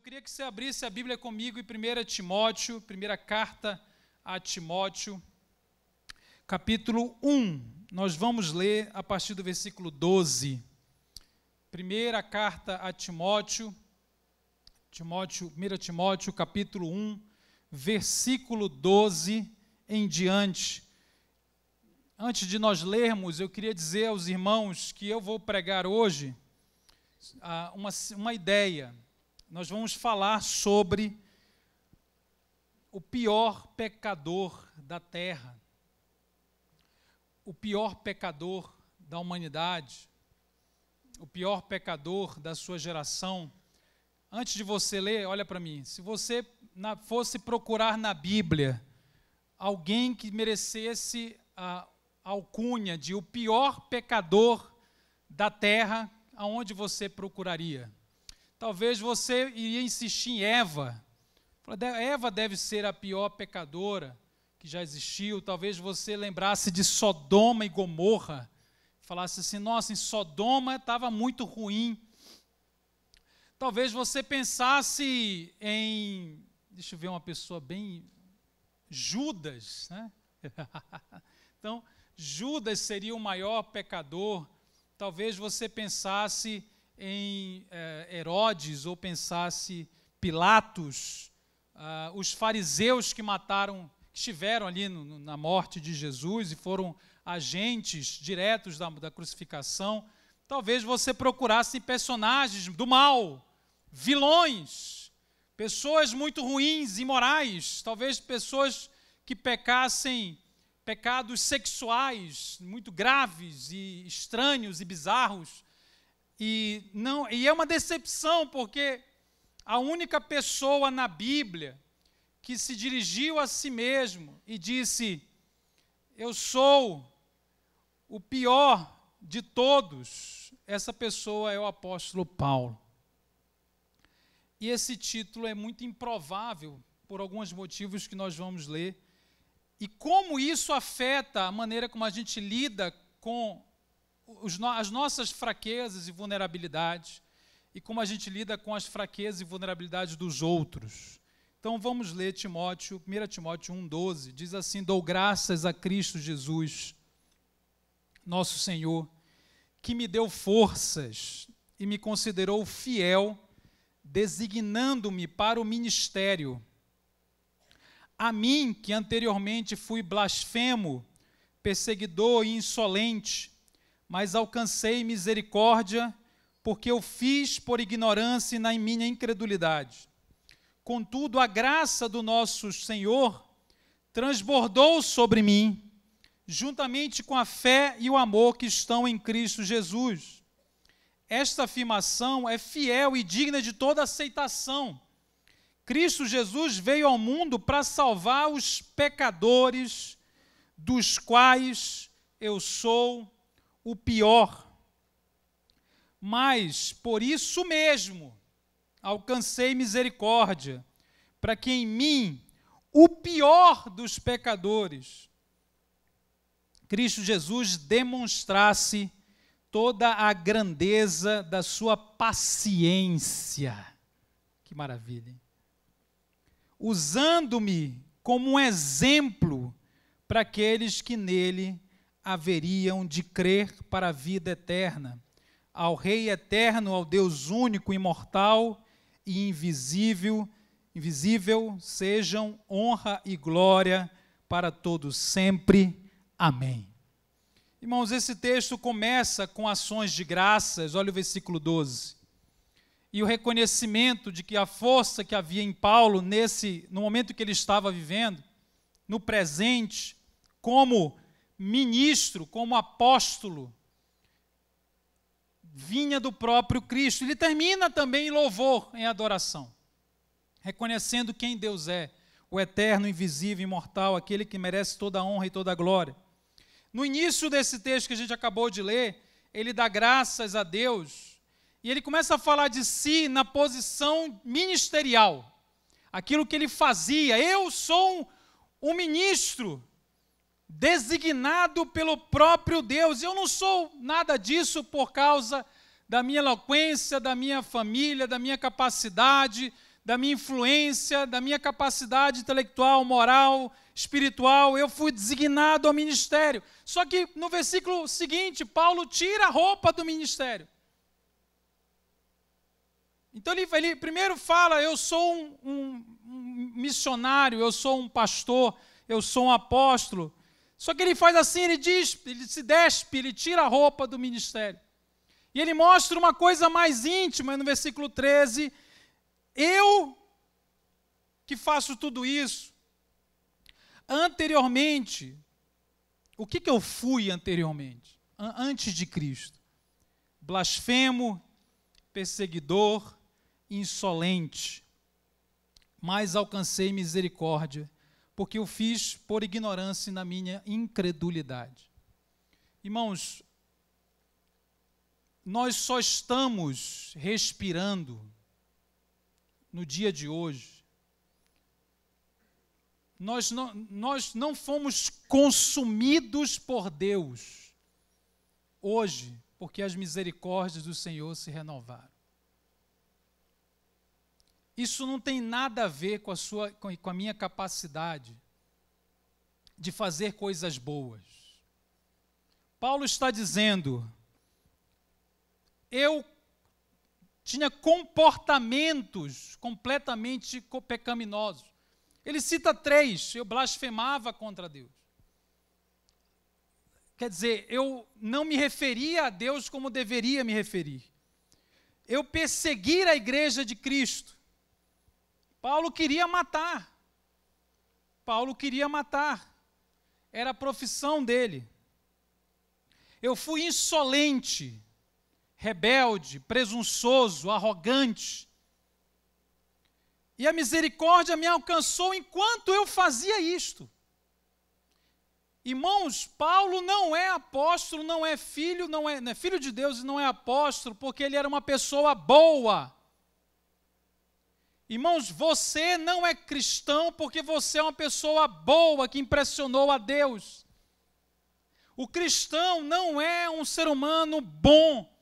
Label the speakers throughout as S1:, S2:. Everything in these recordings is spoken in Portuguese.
S1: queria que você abrisse a Bíblia comigo em 1 Timóteo, primeira carta a Timóteo, capítulo 1. Nós vamos ler a partir do versículo 12. Primeira carta a Timóteo, 1 Timóteo, capítulo 1, versículo 12 em diante. Antes de nós lermos, eu queria dizer aos irmãos que eu vou pregar hoje uma ideia. Nós vamos falar sobre o pior pecador da terra, o pior pecador da humanidade, o pior pecador da sua geração. Antes de você ler, olha para mim, se você fosse procurar na Bíblia alguém que merecesse a alcunha de o pior pecador da terra, aonde você procuraria? Talvez você iria insistir em Eva. Eva deve ser a pior pecadora que já existiu. Talvez você lembrasse de Sodoma e Gomorra. Falasse assim, nossa, em Sodoma estava muito ruim. Talvez você pensasse em, deixa eu ver uma pessoa bem, Judas, né? Então, Judas seria o maior pecador. Talvez você pensasse em Herodes, ou pensasse Pilatos, os fariseus que estiveram ali na morte de Jesus e foram agentes diretos da crucificação. Talvez você procurasse personagens do mal, vilões, pessoas muito ruins, imorais, talvez pessoas que pecassem pecados sexuais muito graves e estranhos e bizarros. E é uma decepção, porque a única pessoa na Bíblia que se dirigiu a si mesmo e disse: eu sou o pior de todos, essa pessoa é o apóstolo Paulo. E esse título é muito improvável por alguns motivos que nós vamos ler. E como isso afeta a maneira como a gente lida com as nossas fraquezas e vulnerabilidades, e como a gente lida com as fraquezas e vulnerabilidades dos outros. Então vamos ler 1 Timóteo 1,12, diz assim: dou graças a Cristo Jesus, nosso Senhor, que me deu forças e me considerou fiel, designando-me para o ministério. A mim, que anteriormente fui blasfemo, perseguidor e insolente, mas alcancei misericórdia, porque eu fiz por ignorância e na minha incredulidade. Contudo, a graça do nosso Senhor transbordou sobre mim, juntamente com a fé e o amor que estão em Cristo Jesus. Esta afirmação é fiel e digna de toda aceitação. Cristo Jesus veio ao mundo para salvar os pecadores, dos quais eu sou o pior. Mas, por isso mesmo, alcancei misericórdia, para que em mim, o pior dos pecadores, Cristo Jesus demonstrasse toda a grandeza da sua paciência. Que maravilha, hein? Usando-me como um exemplo para aqueles que nele haveriam de crer para a vida eterna, ao Rei eterno, ao Deus único, imortal e invisível, sejam honra e glória para todos sempre. Amém. Irmãos, esse texto começa com ações de graças, olha o versículo 12. E o reconhecimento de que a força que havia em Paulo, no momento que ele estava vivendo, no presente, como ministro, como apóstolo, vinha do próprio Cristo. Ele termina também em louvor, em adoração, reconhecendo quem Deus é, o eterno, invisível, imortal, aquele que merece toda a honra e toda a glória. No início desse texto que a gente acabou de ler, ele dá graças a Deus, e ele começa a falar de si na posição ministerial, aquilo que ele fazia. Eu sou um ministro designado pelo próprio Deus. Eu não sou nada disso por causa da minha eloquência, da minha família, da minha capacidade, da minha influência, da minha capacidade intelectual, moral, espiritual, eu fui designado ao ministério. Só que no versículo seguinte, Paulo tira a roupa do ministério. Então ele primeiro fala, eu sou um missionário, eu sou um pastor, eu sou um apóstolo. Só que ele faz assim, ele diz, ele se despe, ele tira a roupa do ministério. E ele mostra uma coisa mais íntima no versículo 13, eu que faço tudo isso, anteriormente, o que eu fui anteriormente, antes de Cristo? Blasfemo, perseguidor, insolente, mas alcancei misericórdia, porque eu fiz por ignorância na minha incredulidade. Irmãos, nós só estamos respirando no dia de hoje. Nós não fomos consumidos por Deus hoje, porque as misericórdias do Senhor se renovaram. Isso não tem nada a ver com a minha capacidade de fazer coisas boas. Paulo está dizendo, eu tinha comportamentos completamente pecaminosos. Ele cita 3, eu blasfemava contra Deus. Quer dizer, eu não me referia a Deus como deveria me referir. Eu persegui a igreja de Cristo. Paulo queria matar. Paulo queria matar. Era a profissão dele. Eu fui insolente, rebelde, presunçoso, arrogante. E a misericórdia me alcançou enquanto eu fazia isto. Irmãos, Paulo não é apóstolo, não é filho de Deus e não é apóstolo, porque ele era uma pessoa boa. Irmãos, você não é cristão porque você é uma pessoa boa que impressionou a Deus. O cristão não é um ser humano bom,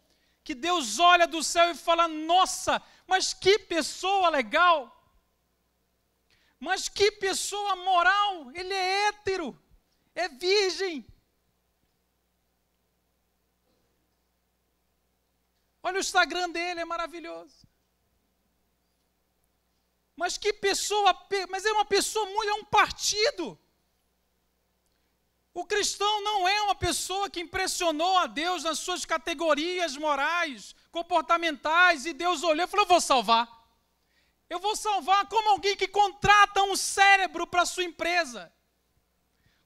S1: que Deus olha do céu e fala, nossa, mas que pessoa legal. Mas que pessoa moral, ele é hétero, é virgem. Olha o Instagram dele, é maravilhoso. Mas que pessoa, mas é uma pessoa muito, é um partido. O cristão não é uma pessoa que impressionou a Deus nas suas categorias morais, comportamentais, e Deus olhou e falou, eu vou salvar. Eu vou salvar como alguém que contrata um cérebro para a sua empresa.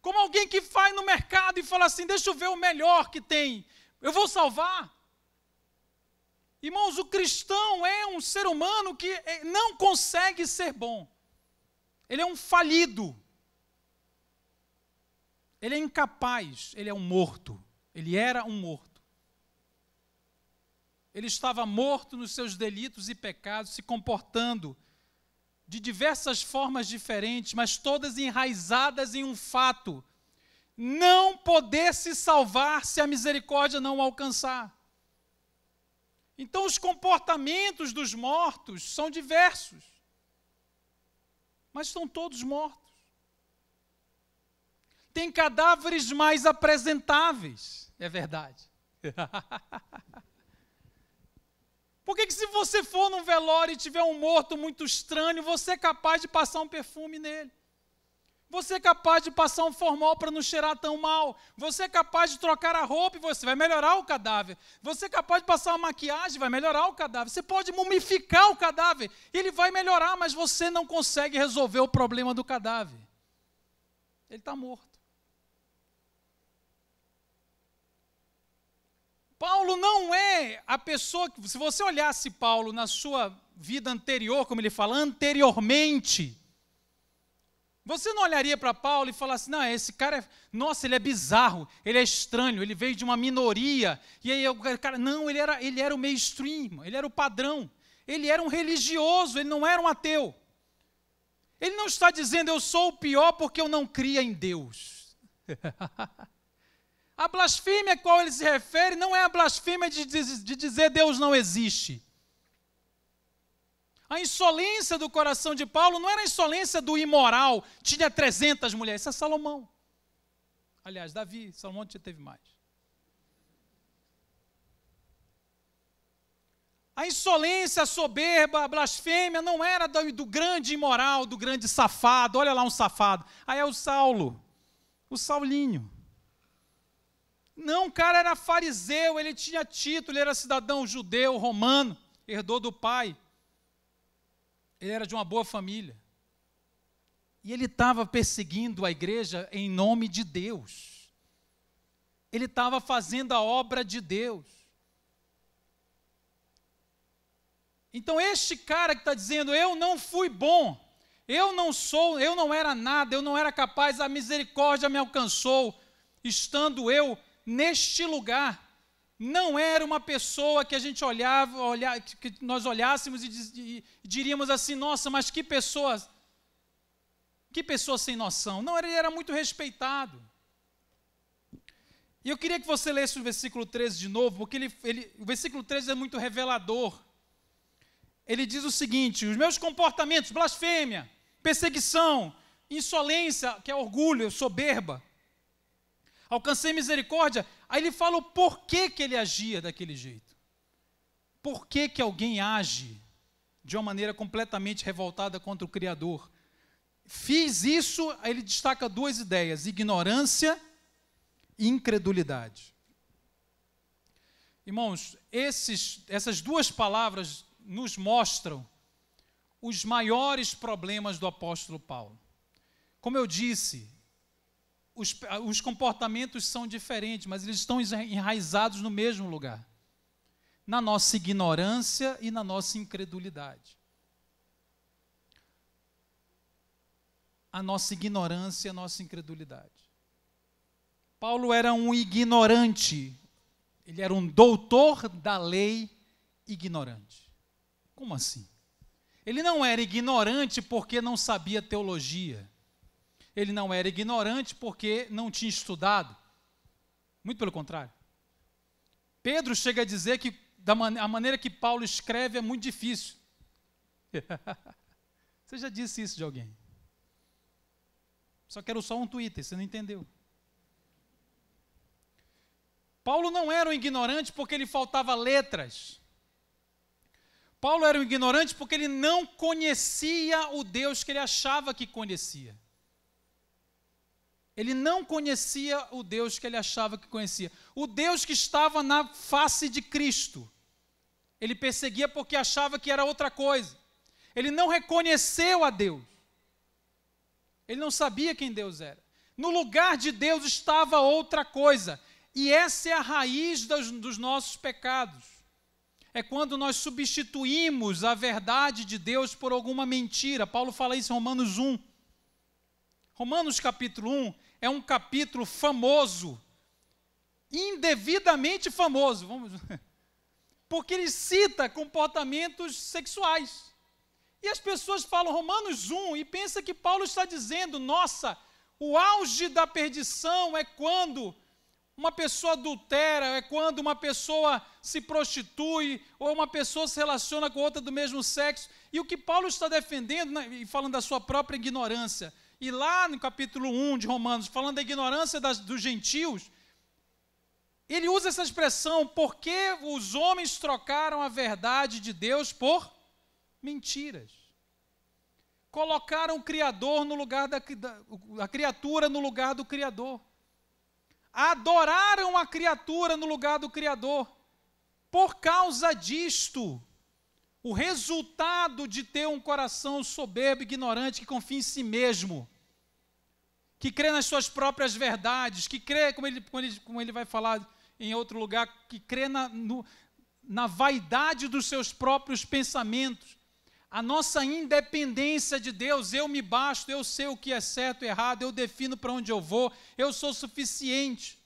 S1: Como alguém que vai no mercado e fala assim, deixa eu ver o melhor que tem. Eu vou salvar. Irmãos, o cristão é um ser humano que não consegue ser bom. Ele é um falido. Ele é incapaz, ele é um morto. Ele era um morto. Ele estava morto nos seus delitos e pecados, se comportando de diversas formas diferentes, mas todas enraizadas em um fato: não poder se salvar se a misericórdia não o alcançar. Então, os comportamentos dos mortos são diversos, mas estão todos mortos. Tem cadáveres mais apresentáveis, é verdade. Por que se você for num velório e tiver um morto muito estranho, você é capaz de passar um perfume nele? Você é capaz de passar um formol para não cheirar tão mal? Você é capaz de trocar a roupa e você vai melhorar o cadáver? Você é capaz de passar uma maquiagem, vai melhorar o cadáver? Você pode mumificar o cadáver, ele vai melhorar, mas você não consegue resolver o problema do cadáver. Ele está morto. Paulo não é a pessoa que, se você olhasse Paulo na sua vida anterior, como ele fala, anteriormente, você não olharia para Paulo e falasse, não, esse cara, nossa, ele é bizarro, ele é estranho, ele veio de uma minoria, e aí o cara, não, ele era o mainstream, ele era o padrão, ele era um religioso, ele não era um ateu. Ele não está dizendo, eu sou o pior porque eu não cria em Deus. A blasfêmia a qual ele se refere não é a blasfêmia de dizer Deus não existe. A insolência do coração de Paulo não era a insolência do imoral, tinha 300 mulheres, isso é Salomão. Aliás, Davi, Salomão teve mais. A insolência, a soberba, a blasfêmia não era do grande imoral, do grande safado. Olha lá um safado. Aí é o Saulo, o Saulinho. Não, o cara era fariseu, ele tinha título, ele era cidadão judeu, romano, herdou do pai. Ele era de uma boa família. E ele estava perseguindo a igreja em nome de Deus. Ele estava fazendo a obra de Deus. Então este cara que está dizendo, eu não fui bom, eu não era nada, eu não era capaz, a misericórdia me alcançou, estando eu neste lugar, não era uma pessoa que a gente que nós olhássemos e diríamos assim, nossa, mas que pessoa sem noção. Não, ele era muito respeitado. E eu queria que você lesse o versículo 13 de novo, porque o versículo 13 é muito revelador. Ele diz o seguinte, os meus comportamentos, blasfêmia, perseguição, insolência, que é orgulho, soberba, alcancei misericórdia. Aí ele fala o porquê que ele agia daquele jeito. Por que que alguém age de uma maneira completamente revoltada contra o Criador? Fiz isso, aí ele destaca duas ideias, ignorância e incredulidade. Irmãos, essas duas palavras nos mostram os maiores problemas do apóstolo Paulo. Como eu disse, os comportamentos são diferentes, mas eles estão enraizados no mesmo lugar. Na nossa ignorância e na nossa incredulidade. A nossa ignorância e a nossa incredulidade. Paulo era um ignorante. Ele era um doutor da lei ignorante. Como assim? Ele não era ignorante porque não sabia teologia. Ele não era ignorante porque não tinha estudado. Muito pelo contrário. Pedro chega a dizer que a maneira que Paulo escreve é muito difícil. Você já disse isso de alguém? Só quero só um Twitter, você não entendeu. Paulo não era um ignorante porque lhe faltava letras. Paulo era um ignorante porque ele não conhecia o Deus que ele achava que conhecia. Ele não conhecia o Deus que ele achava que conhecia. O Deus que estava na face de Cristo. Ele perseguia porque achava que era outra coisa. Ele não reconheceu a Deus. Ele não sabia quem Deus era. No lugar de Deus estava outra coisa. E essa é a raiz dos nossos pecados. É quando nós substituímos a verdade de Deus por alguma mentira. Paulo fala isso em Romanos 1. Romanos capítulo 1 é um capítulo famoso, indevidamente famoso, porque ele cita comportamentos sexuais. E as pessoas falam Romanos 1 e pensam que Paulo está dizendo, nossa, o auge da perdição é quando uma pessoa adultera, é quando uma pessoa se prostitui, ou uma pessoa se relaciona com outra do mesmo sexo. E o que Paulo está defendendo, né, e falando da sua própria ignorância, e lá no capítulo 1 de Romanos, falando da ignorância dos gentios, ele usa essa expressão, porque os homens trocaram a verdade de Deus por mentiras. Colocaram o Criador no lugar a criatura no lugar do Criador. Adoraram a criatura no lugar do Criador. Por causa disto, o resultado de ter um coração soberbo, ignorante, que confia em si mesmo, que crê nas suas próprias verdades, que crê, como ele vai falar em outro lugar, que crê na vaidade dos seus próprios pensamentos, a nossa independência de Deus, eu me basto, eu sei o que é certo e errado, eu defino para onde eu vou, eu sou suficiente.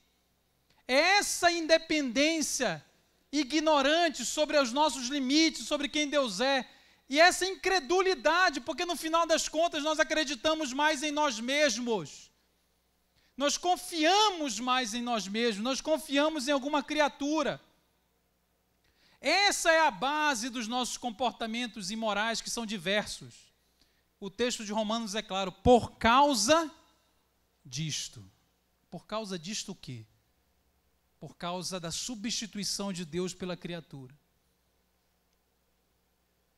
S1: É essa independência ignorante sobre os nossos limites, sobre quem Deus é, e essa incredulidade, porque no final das contas nós acreditamos mais em nós mesmos, nós confiamos mais em nós mesmos, nós confiamos em alguma criatura. Essa é a base dos nossos comportamentos imorais, que são diversos. O texto de Romanos é claro, por causa disto. Por causa disto o quê? Por causa da substituição de Deus pela criatura.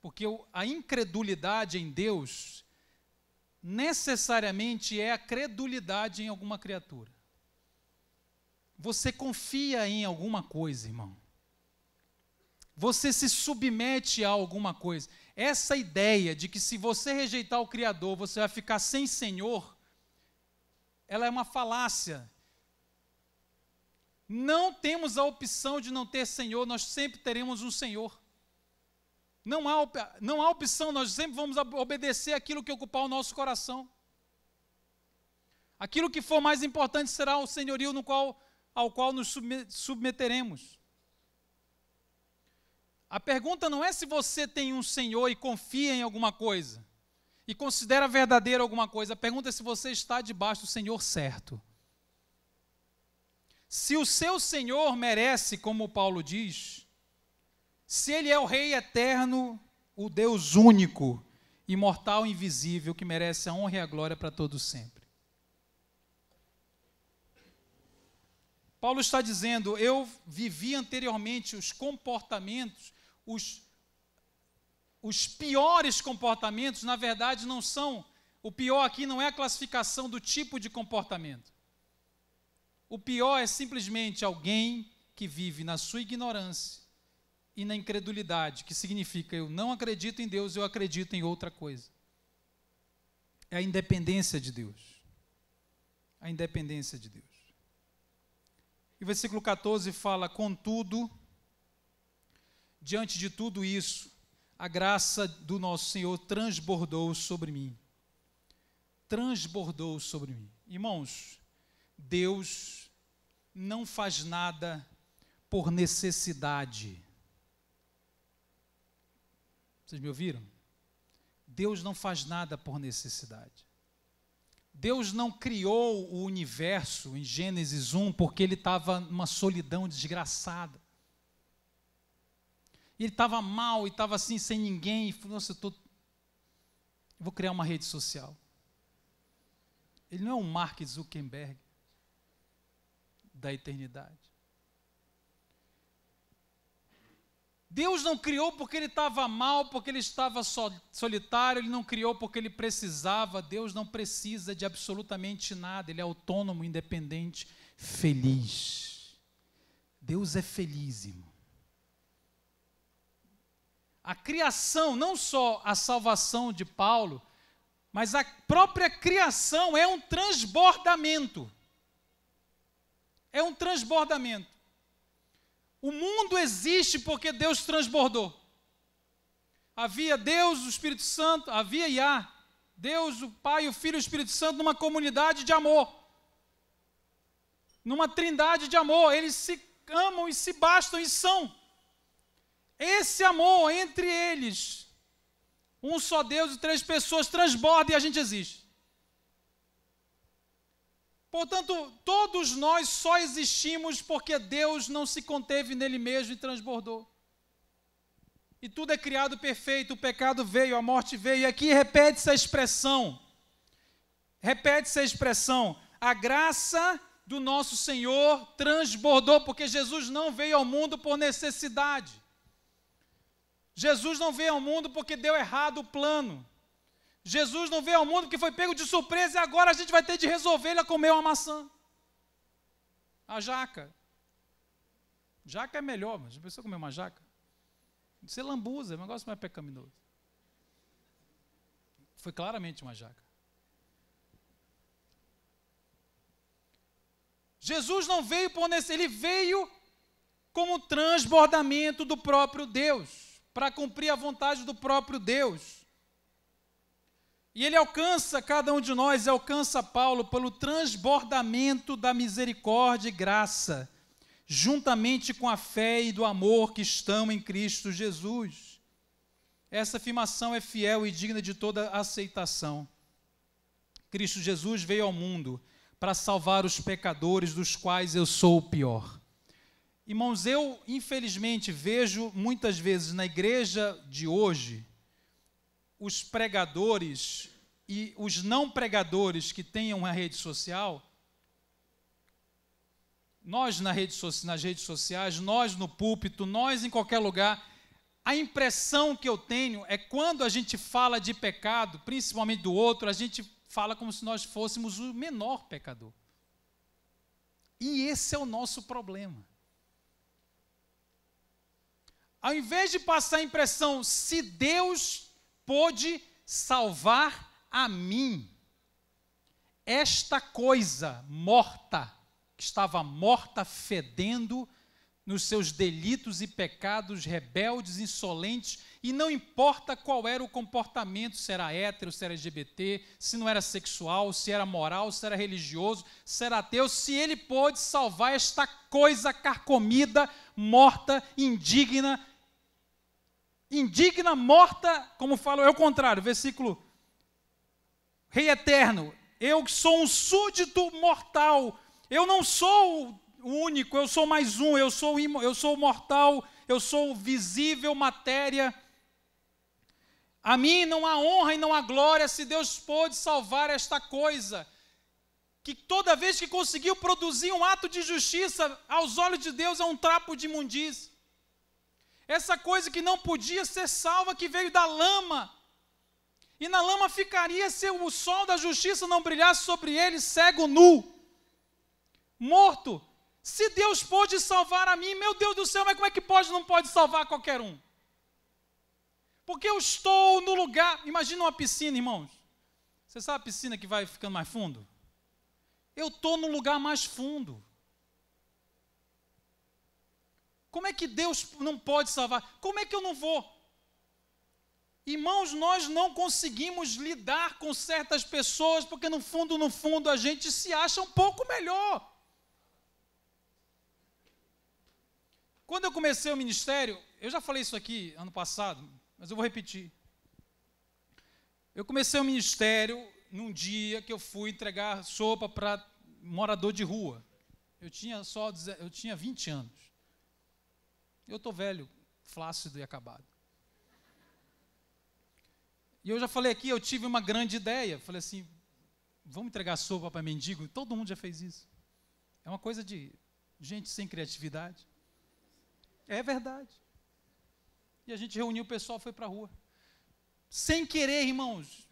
S1: Porque a incredulidade em Deus necessariamente é a credulidade em alguma criatura. Você confia em alguma coisa, irmão. Você se submete a alguma coisa. Essa ideia de que se você rejeitar o Criador, você vai ficar sem Senhor, ela é uma falácia. Não temos a opção de não ter Senhor, nós sempre teremos um Senhor. Não há opção, nós sempre vamos obedecer aquilo que ocupar o nosso coração. Aquilo que for mais importante será o senhorio ao qual nos submeteremos. A pergunta não é se você tem um Senhor e confia em alguma coisa, e considera verdadeira alguma coisa. A pergunta é se você está debaixo do Senhor certo. Se o seu Senhor merece, como Paulo diz, se Ele é o Rei eterno, o Deus único, imortal e invisível, que merece a honra e a glória para todos sempre. Paulo está dizendo, eu vivi anteriormente os comportamentos, os piores comportamentos, na verdade não são, o pior aqui não é a classificação do tipo de comportamento. O pior é simplesmente alguém que vive na sua ignorância e na incredulidade, que significa eu não acredito em Deus, eu acredito em outra coisa. É a independência de Deus. A independência de Deus. E o versículo 14 fala, contudo, diante de tudo isso, a graça do nosso Senhor transbordou sobre mim. Transbordou sobre mim. Irmãos, Deus não faz nada por necessidade. Vocês me ouviram? Deus não faz nada por necessidade. Deus não criou o universo em Gênesis 1 porque ele estava numa solidão desgraçada. Ele estava mal e estava assim, sem ninguém. E falou, nossa, eu vou criar uma rede social. Ele não é um Mark Zuckerberg da eternidade. Deus não criou porque ele estava mal, porque ele estava solitário, ele não criou porque ele precisava. Deus não precisa de absolutamente nada, ele é autônomo, independente, feliz. Deus é feliz, irmão. A criação, não só a salvação de Paulo, mas a própria criação é um transbordamento. É um transbordamento. O mundo existe porque Deus transbordou. Havia Deus, o Espírito Santo, havia Iá, Deus, o Pai, o Filho e o Espírito Santo numa comunidade de amor. Numa trindade de amor. Eles se amam e se bastam e são. Esse amor entre eles, um só Deus e três pessoas, transborda e a gente existe. Portanto, todos nós só existimos porque Deus não se conteve nele mesmo e transbordou. E tudo é criado perfeito, o pecado veio, a morte veio, e aqui repete-se a expressão, a graça do nosso Senhor transbordou, porque Jesus não veio ao mundo por necessidade. Jesus não veio ao mundo porque deu errado o plano. Jesus não veio ao mundo porque foi pego de surpresa e agora a gente vai ter de resolver ele a comer uma maçã. A jaca. Jaca é melhor, mas já pensou comer uma jaca? Você lambuza, é um negócio mais pecaminoso. Foi claramente uma jaca. Jesus não veio por necessidade, ele veio como transbordamento do próprio Deus, para cumprir a vontade do próprio Deus. E ele alcança cada um de nós, alcança Paulo pelo transbordamento da misericórdia e graça, juntamente com a fé e do amor que estão em Cristo Jesus. Essa afirmação é fiel e digna de toda aceitação. Cristo Jesus veio ao mundo para salvar os pecadores, dos quais eu sou o pior. Irmãos, eu infelizmente vejo muitas vezes na igreja de hoje, os pregadores e os não pregadores que tenham uma rede social, nós nas redes sociais, nós no púlpito, nós em qualquer lugar, a impressão que eu tenho é quando a gente fala de pecado, principalmente do outro, a gente fala como se nós fôssemos o menor pecador. E esse é o nosso problema. Ao invés de passar a impressão, se Deus pôde salvar a mim, esta coisa morta, que estava morta, fedendo nos seus delitos e pecados, rebeldes, insolentes, e não importa qual era o comportamento, se era hétero, se era LGBT, se não era sexual, se era moral, se era religioso, se era ateu, se ele pôde salvar esta coisa carcomida, morta, indigna, morta, como falo, é o contrário, versículo, Rei eterno, eu sou um súdito mortal, eu não sou o único, eu sou mais um, eu sou mortal, eu sou visível, matéria, a mim não há honra e não há glória, se Deus pôde salvar esta coisa, que toda vez que conseguiu produzir um ato de justiça, aos olhos de Deus é um trapo de imundícia. Essa coisa que não podia ser salva, que veio da lama, e na lama ficaria se o sol da justiça não brilhasse sobre ele, cego, nu, morto. Se Deus pôde salvar a mim, meu Deus do céu, mas como é que não pode salvar qualquer um? Porque eu estou no lugar, imagina uma piscina, irmãos, você sabe a piscina que vai ficando mais fundo? Eu estou no lugar mais fundo. Como é que Deus não pode salvar? Como é que eu não vou? Irmãos, nós não conseguimos lidar com certas pessoas, porque no fundo, a gente se acha um pouco melhor. Quando eu comecei o ministério, eu já falei isso aqui ano passado, mas eu vou repetir. Eu comecei o ministério num dia que eu fui entregar sopa para morador de rua. Eu tinha 20 anos. Eu estou velho, flácido e acabado. E eu já falei aqui, eu tive uma grande ideia. Falei assim, vamos entregar sopa para mendigo? Todo mundo já fez isso. É uma coisa de gente sem criatividade. É verdade. E a gente reuniu o pessoal, foi para a rua. Sem querer, irmãos.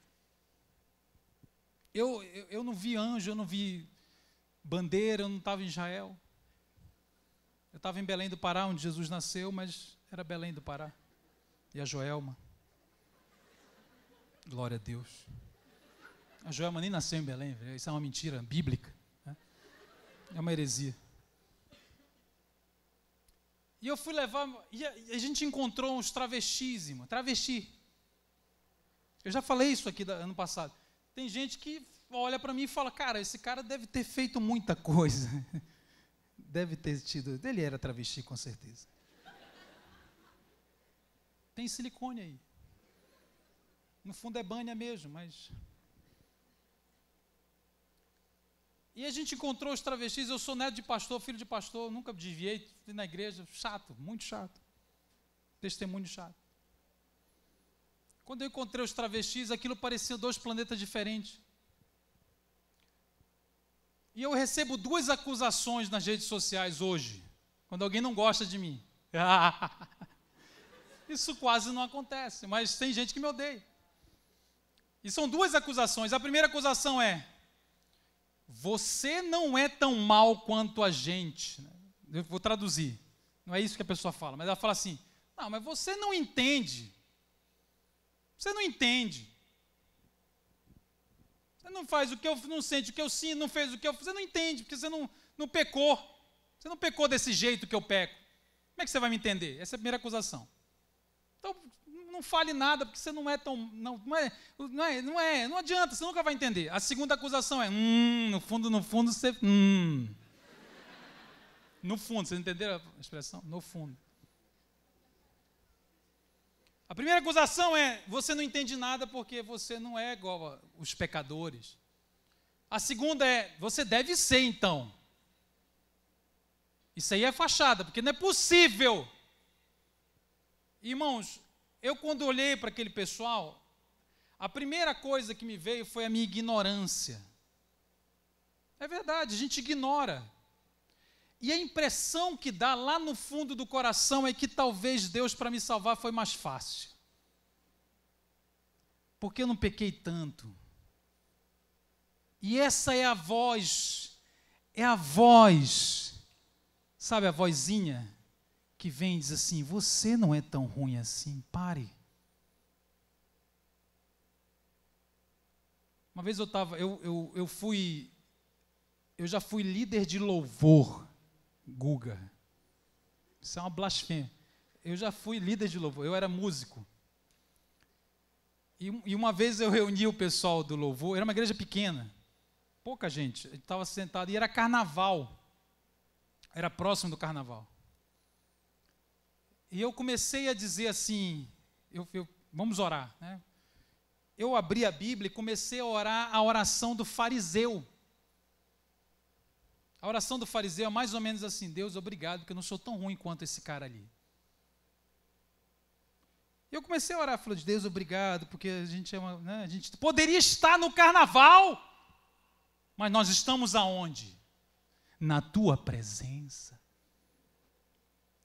S1: Eu não vi anjo, eu não vi bandeira, eu não estava em Israel. Eu estava em Belém do Pará, onde Jesus nasceu, mas era Belém do Pará. E a Joelma. Glória a Deus. A Joelma nem nasceu em Belém, isso é uma mentira bíblica. Né? É uma heresia. E eu fui levar, e a gente encontrou uns travestis, irmão, travesti. Eu já falei isso aqui ano passado. Tem gente que olha para mim e fala, cara, esse cara deve ter feito muita coisa. Deve ter tido, ele era travesti com certeza. Tem silicone aí. No fundo é banha mesmo, mas... E a gente encontrou os travestis, eu sou neto de pastor, filho de pastor, nunca desviei, fui na igreja, chato, muito chato. Testemunho chato. Quando eu encontrei os travestis, aquilo parecia 2 planetas diferentes. E eu recebo 2 acusações nas redes sociais hoje, quando alguém não gosta de mim. Isso quase não acontece, mas tem gente que me odeia. E são 2 acusações. A primeira acusação é, você não é tão mal quanto a gente. Eu vou traduzir. Não é isso que a pessoa fala, mas ela fala assim, não, mas você não entende. Você não entende. Você não faz o que eu não sente, o que eu sinto, não fez o que eu... Você não entende, porque você não pecou. Você não pecou desse jeito que eu peco. Como é que você vai me entender? Essa é a primeira acusação. Então, não fale nada, porque você não é tão... Não adianta, você nunca vai entender. A segunda acusação é, no fundo, você... No fundo, vocês entenderam a expressão? No fundo. A primeira acusação é, você não entende nada porque você não é igual aos pecadores. A segunda é, você deve ser então. Isso aí é fachada, porque não é possível. Irmãos, eu quando olhei para aquele pessoal, a primeira coisa que me veio foi a minha ignorância. É verdade, a gente ignora. E a impressão que dá lá no fundo do coração é que talvez Deus, para me salvar, foi mais fácil. Porque eu não pequei tanto. E essa é a voz, sabe a vozinha que vem e diz assim, você não é tão ruim assim, pare. Uma vez eu já fui líder de louvor, Guga. Isso é uma blasfêmia. Eu já fui líder de louvor, eu era músico. E uma vez eu reuni o pessoal do louvor, era uma igreja pequena, pouca gente, estava sentado, e era carnaval, era próximo do carnaval. E eu comecei a dizer assim, vamos orar, né? Eu abri a Bíblia e comecei a orar a oração do fariseu. A oração do fariseu é mais ou menos assim, Deus, obrigado, porque eu não sou tão ruim quanto esse cara ali. Eu comecei a orar, falei, Deus, obrigado, porque a gente a gente poderia estar no carnaval, mas nós estamos aonde? Na tua presença.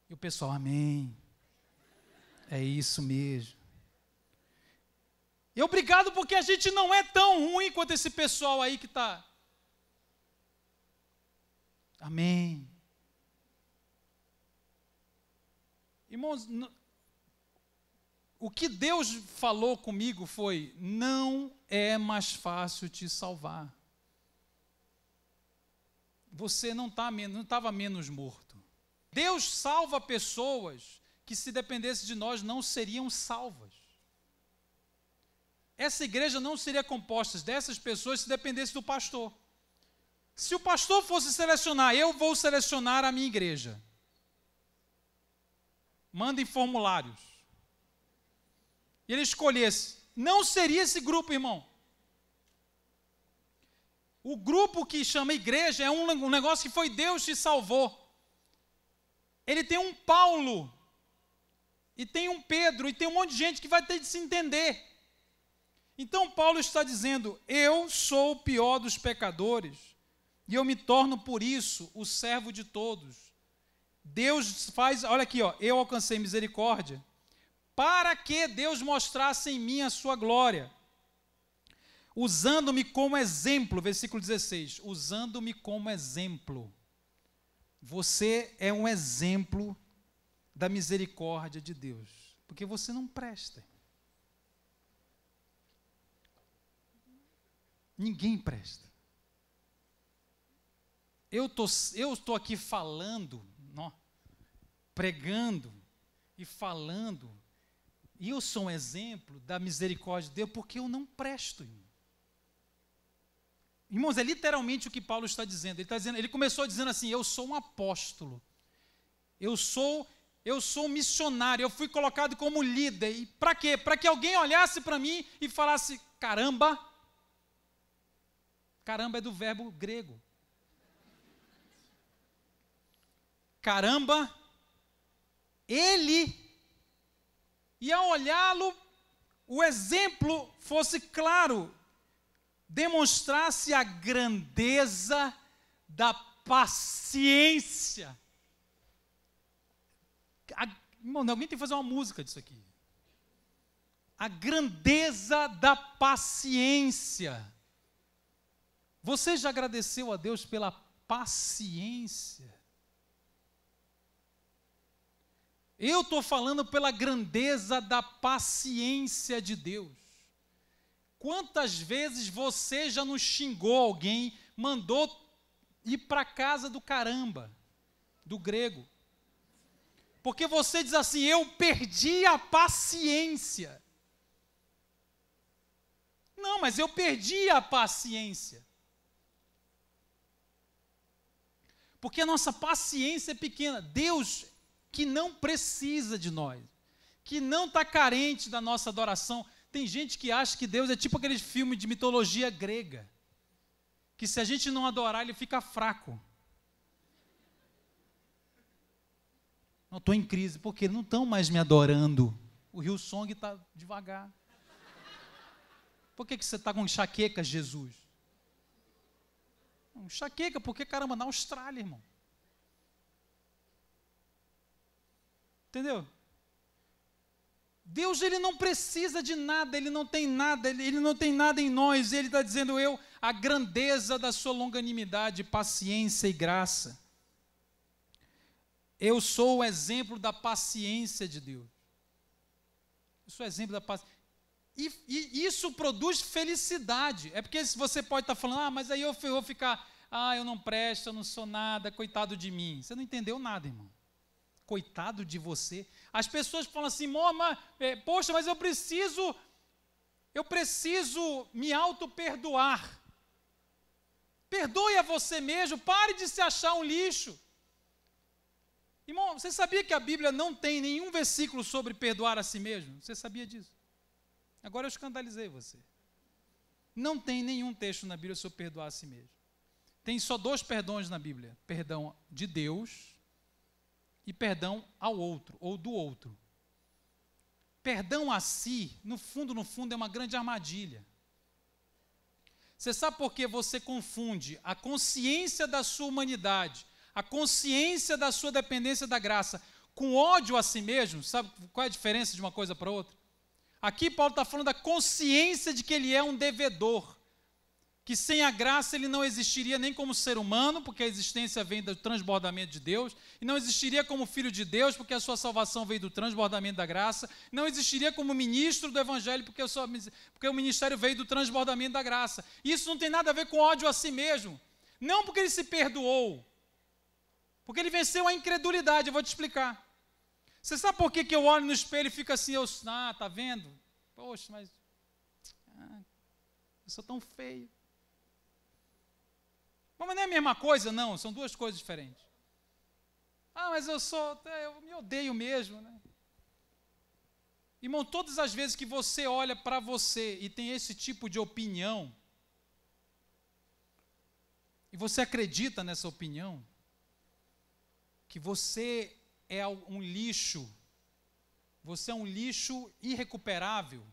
S1: E o pessoal, amém. É isso mesmo. E obrigado porque a gente não é tão ruim quanto esse pessoal aí que está. Amém. Irmãos, o que Deus falou comigo foi, não é mais fácil te salvar. Você não estava menos morto. Deus salva pessoas que, se dependesse de nós, não seriam salvas. Essa igreja não seria composta dessas pessoas se dependesse do pastor. Se o pastor fosse selecionar, eu vou selecionar a minha igreja. Mandem formulários. E ele escolhesse, não seria esse grupo, irmão. O grupo que chama igreja é um negócio que foi Deus que salvou. Ele tem um Paulo, e tem um Pedro, e tem um monte de gente que vai ter de se entender. Então Paulo está dizendo, eu sou o pior dos pecadores, e eu me torno por isso o servo de todos. Deus faz, olha aqui, eu alcancei misericórdia, para que Deus mostrasse em mim a sua glória, usando-me como exemplo, versículo 16, usando-me como exemplo. Você é um exemplo da misericórdia de Deus, porque você não presta. Ninguém presta. Eu estou aqui falando, pregando e falando, e eu sou um exemplo da misericórdia de Deus, porque eu não presto, irmão. Irmãos, é literalmente o que Paulo está dizendo. Ele começou dizendo assim, eu sou um apóstolo, eu sou um missionário, eu fui colocado como líder. E para quê? Para que alguém olhasse para mim e falasse, caramba é do verbo grego. Caramba, ele, e ao olhá-lo, o exemplo fosse claro, demonstrasse a grandeza da paciência. Irmão, alguém tem que fazer uma música disso aqui. A grandeza da paciência. Você já agradeceu a Deus pela paciência? Eu estou falando pela grandeza da paciência de Deus. Quantas vezes você já não xingou alguém, mandou ir para a casa do caramba, do grego? Porque você diz assim, eu perdi a paciência. Não, mas eu perdi a paciência. Porque a nossa paciência é pequena. Deus, que não precisa de nós, que não está carente da nossa adoração. Tem gente que acha que Deus é tipo aquele filme de mitologia grega, que se a gente não adorar, ele fica fraco. Não, estou em crise, porque não estão mais me adorando. O Hillsong está devagar. Por que você está com enxaqueca, Jesus? Enxaqueca, porque, caramba, na Austrália, irmão. Entendeu? Deus, ele não precisa de nada, ele não tem nada, ele não tem nada em nós. Ele está dizendo, a grandeza da sua longanimidade, paciência e graça. Eu sou o exemplo da paciência de Deus. Eu sou o exemplo da paciência. E isso produz felicidade. É porque você pode estar falando, mas aí eu vou ficar, eu não presto, eu não sou nada, coitado de mim. Você não entendeu nada, irmão. Coitado de você. As pessoas falam assim, poxa, mas eu preciso me auto-perdoar. Perdoe a você mesmo, pare de se achar um lixo. Irmão, você sabia que a Bíblia não tem nenhum versículo sobre perdoar a si mesmo? Você sabia disso? Agora eu escandalizei você. Não tem nenhum texto na Bíblia sobre perdoar a si mesmo. Tem só 2 perdões na Bíblia. Perdão de Deus e perdão ao outro, ou do outro. Perdão a si, no fundo, é uma grande armadilha. Você sabe por que você confunde a consciência da sua humanidade, a consciência da sua dependência da graça, com ódio a si mesmo? Sabe qual é a diferença de uma coisa para outra? Aqui Paulo está falando da consciência de que ele é um devedor, que sem a graça ele não existiria nem como ser humano, porque a existência vem do transbordamento de Deus, e não existiria como filho de Deus, porque a sua salvação veio do transbordamento da graça, não existiria como ministro do Evangelho, porque o ministério veio do transbordamento da graça. Isso não tem nada a ver com ódio a si mesmo, não porque ele se perdoou, porque ele venceu a incredulidade. Eu vou te explicar. Você sabe por que eu olho no espelho e fico assim, tá vendo? Poxa, mas eu sou tão feio. Mas não é a mesma coisa, não, são 2 coisas diferentes. Mas eu me odeio mesmo, né? Irmão, todas as vezes que você olha para você e tem esse tipo de opinião, e você acredita nessa opinião, que você é um lixo, você é um lixo irrecuperável,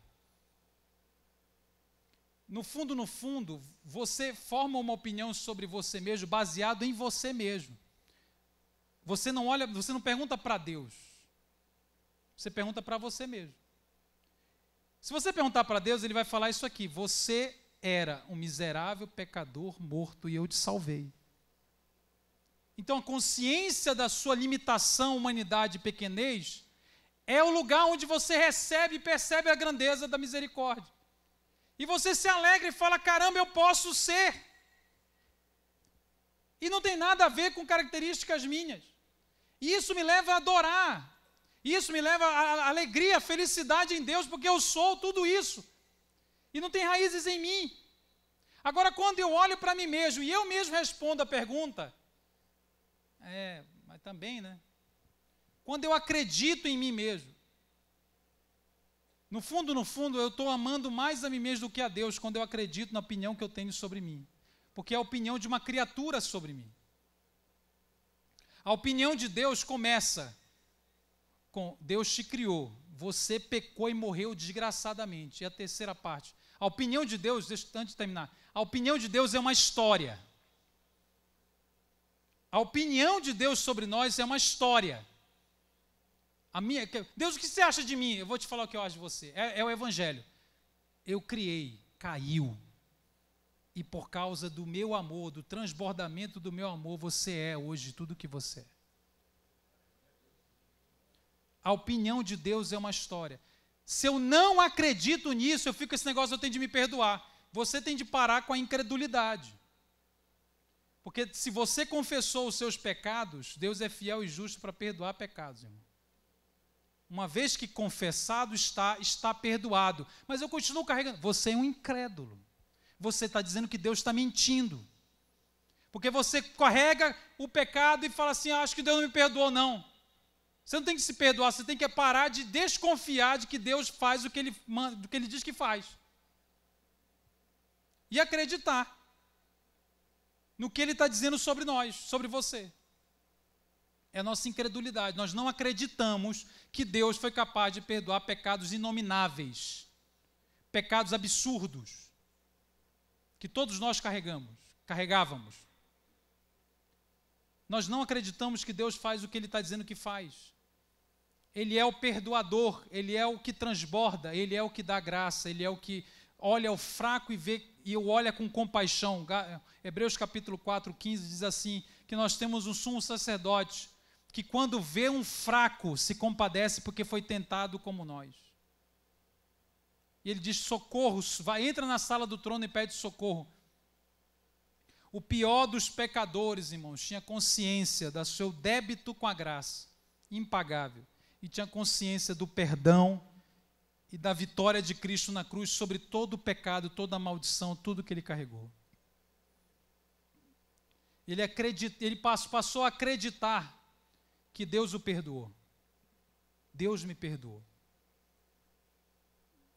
S1: no fundo, você forma uma opinião sobre você mesmo, baseado em você mesmo. Você não pergunta para Deus, você pergunta para você mesmo. Se você perguntar para Deus, ele vai falar isso aqui: você era um miserável pecador morto e eu te salvei. Então a consciência da sua limitação, humanidade e pequenez é o lugar onde você recebe e percebe a grandeza da misericórdia. E você se alegra e fala, caramba, eu posso ser. E não tem nada a ver com características minhas. E isso me leva a adorar. Isso me leva a alegria, a felicidade em Deus, porque eu sou tudo isso. E não tem raízes em mim. Agora, quando eu olho para mim mesmo e eu mesmo respondo a pergunta, mas também, né? Quando eu acredito em mim mesmo, no fundo, eu estou amando mais a mim mesmo do que a Deus, quando eu acredito na opinião que eu tenho sobre mim. Porque é a opinião de uma criatura sobre mim. A opinião de Deus começa com Deus te criou, você pecou e morreu desgraçadamente. E a terceira parte, a opinião de Deus, antes de terminar, a opinião de Deus é uma história. A opinião de Deus sobre nós é uma história. Deus, o que você acha de mim? Eu vou te falar o que eu acho de você. É o Evangelho. Eu criei, caiu. E por causa do meu amor, do transbordamento do meu amor, você é hoje tudo o que você é. A opinião de Deus é uma história. Se eu não acredito nisso, eu fico com esse negócio, eu tenho de me perdoar. Você tem de parar com a incredulidade. Porque se você confessou os seus pecados, Deus é fiel e justo para perdoar pecados, irmão. Uma vez que confessado está perdoado. Mas eu continuo carregando. Você é um incrédulo. Você está dizendo que Deus está mentindo. Porque você carrega o pecado e fala assim, acho que Deus não me perdoou, não. Você não tem que se perdoar, você tem que parar de desconfiar de que Deus faz o que Ele diz que faz. E acreditar no que Ele está dizendo sobre nós, sobre você. é a nossa incredulidade. Nós não acreditamos que Deus foi capaz de perdoar pecados inomináveis, pecados absurdos, que todos nós carregávamos. Nós não acreditamos que Deus faz o que Ele está dizendo que faz. Ele é o perdoador, Ele é o que transborda, Ele é o que dá graça, Ele é o que olha o fraco e o olha com compaixão. Hebreus capítulo 4, 15 diz assim, que nós temos um sumo sacerdote, que quando vê um fraco, se compadece porque foi tentado como nós. E ele diz, socorro, entra na sala do trono e pede socorro. O pior dos pecadores, irmãos, tinha consciência do seu débito com a graça, impagável, e tinha consciência do perdão e da vitória de Cristo na cruz sobre todo o pecado, toda a maldição, tudo que ele carregou. Ele passou a acreditar que Deus o perdoou. Deus me perdoou.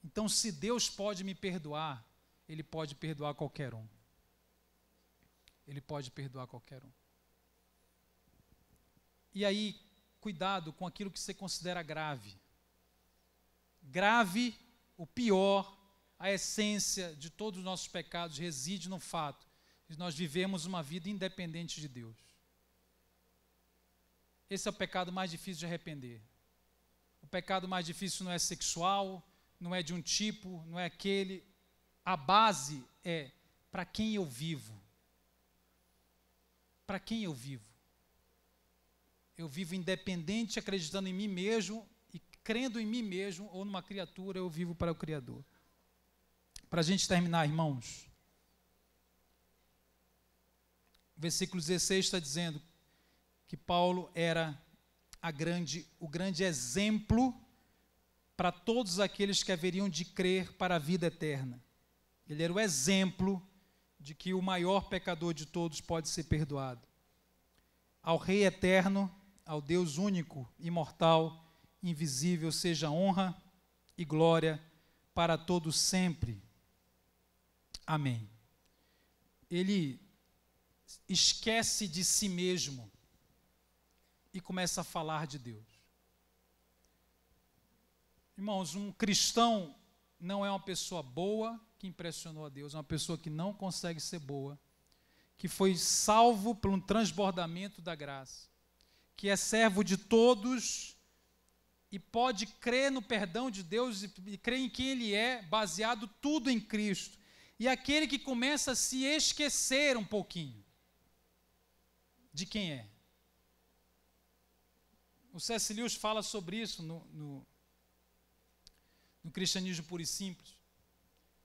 S1: Então, se Deus pode me perdoar, Ele pode perdoar qualquer um. Ele pode perdoar qualquer um. E aí, cuidado com aquilo que você considera grave. Grave, o pior, a essência de todos os nossos pecados reside no fato de nós vivemos uma vida independente de Deus. Esse é o pecado mais difícil de arrepender. O pecado mais difícil não é sexual, não é de um tipo, não é aquele. A base é para quem eu vivo. Para quem eu vivo? Eu vivo independente, acreditando em mim mesmo e crendo em mim mesmo ou numa criatura, eu vivo para o Criador. Para a gente terminar, irmãos, o versículo 16 está dizendo que Paulo era o grande exemplo para todos aqueles que haveriam de crer para a vida eterna. Ele era o exemplo de que o maior pecador de todos pode ser perdoado. Ao Rei eterno, ao Deus único, imortal, invisível, seja honra e glória para todos sempre. Amém. Ele esquece de si mesmo e começa a falar de Deus. Irmãos, um cristão não é uma pessoa boa que impressionou a Deus, é uma pessoa que não consegue ser boa, que foi salvo por um transbordamento da graça, que é servo de todos e pode crer no perdão de Deus e crer em quem Ele é, baseado tudo em Cristo. E aquele que começa a se esquecer um pouquinho de quem é. O C.S. Lewis fala sobre isso no Cristianismo Puro e Simples.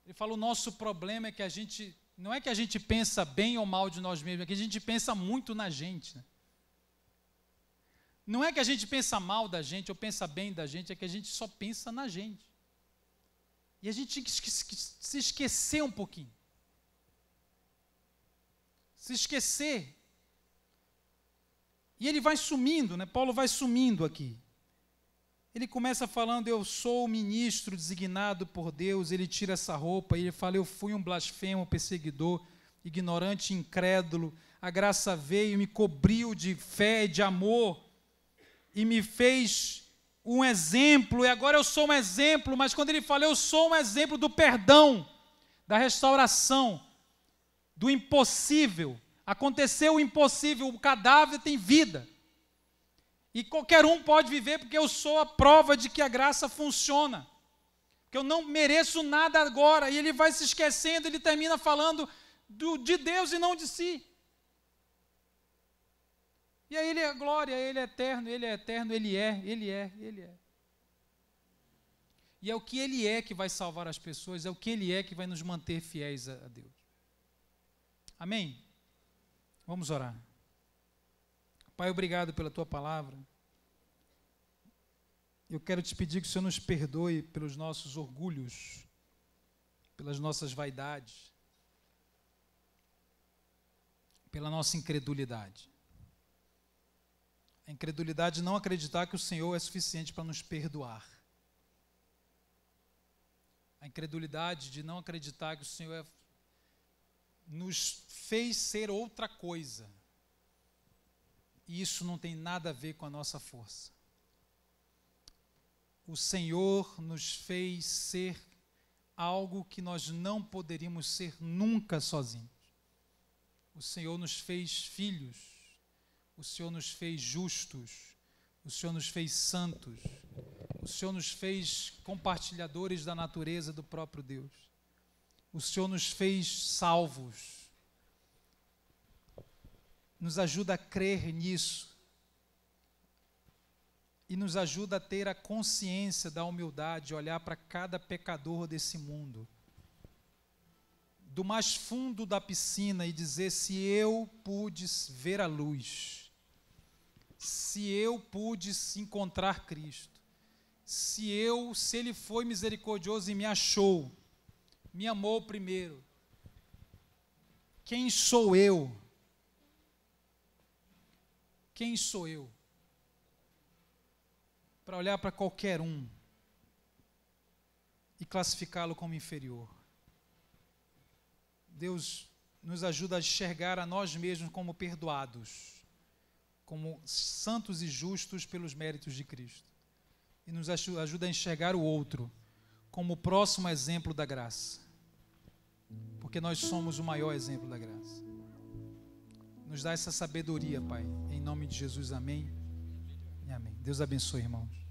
S1: Ele fala, o nosso problema é que não é que a gente pensa bem ou mal de nós mesmos, é que a gente pensa muito na gente. Né? Não é que a gente pensa mal da gente ou pensa bem da gente, é que a gente só pensa na gente. E a gente tinha que se esquecer um pouquinho. Se esquecer. E ele vai sumindo, né? Paulo vai sumindo aqui. Ele começa falando, eu sou o ministro designado por Deus, ele tira essa roupa, e ele fala, eu fui um blasfemo, perseguidor, ignorante, incrédulo, a graça veio e me cobriu de fé, de amor, e me fez um exemplo, e agora eu sou um exemplo, mas quando ele fala, eu sou um exemplo do perdão, da restauração, do impossível. Aconteceu o impossível, o cadáver tem vida. E qualquer um pode viver porque eu sou a prova de que a graça funciona. Que eu não mereço nada agora. E ele vai se esquecendo, ele termina falando de Deus e não de si. E aí ele é glória, ele é eterno, ele é eterno, ele é. E é o que ele é que vai salvar as pessoas, é o que ele é que vai nos manter fiéis a Deus. Amém? Vamos orar. Pai, obrigado pela Tua palavra. Eu quero te pedir que o Senhor nos perdoe pelos nossos orgulhos, pelas nossas vaidades, pela nossa incredulidade. A incredulidade de não acreditar que o Senhor é suficiente para nos perdoar. A incredulidade de não acreditar que o Senhor nos fez ser outra coisa. E isso não tem nada a ver com a nossa força. O Senhor nos fez ser algo que nós não poderíamos ser nunca sozinhos. O Senhor nos fez filhos, o Senhor nos fez justos, o Senhor nos fez santos, o Senhor nos fez compartilhadores da natureza do próprio Deus. O Senhor nos fez salvos. Nos ajuda a crer nisso. E nos ajuda a ter a consciência da humildade, olhar para cada pecador desse mundo, do mais fundo da piscina, e dizer: se eu pude ver a luz, se eu pude encontrar Cristo, se Ele foi misericordioso e me achou, me amou primeiro, quem sou eu? Quem sou eu para olhar para qualquer um e classificá-lo como inferior? Deus nos ajuda a enxergar a nós mesmos como perdoados, como santos e justos pelos méritos de Cristo, e nos ajuda a enxergar o outro como o próximo exemplo da graça, porque nós somos o maior exemplo da graça. Nos dá essa sabedoria, Pai, em nome de Jesus, amém e amém. Deus abençoe, irmãos.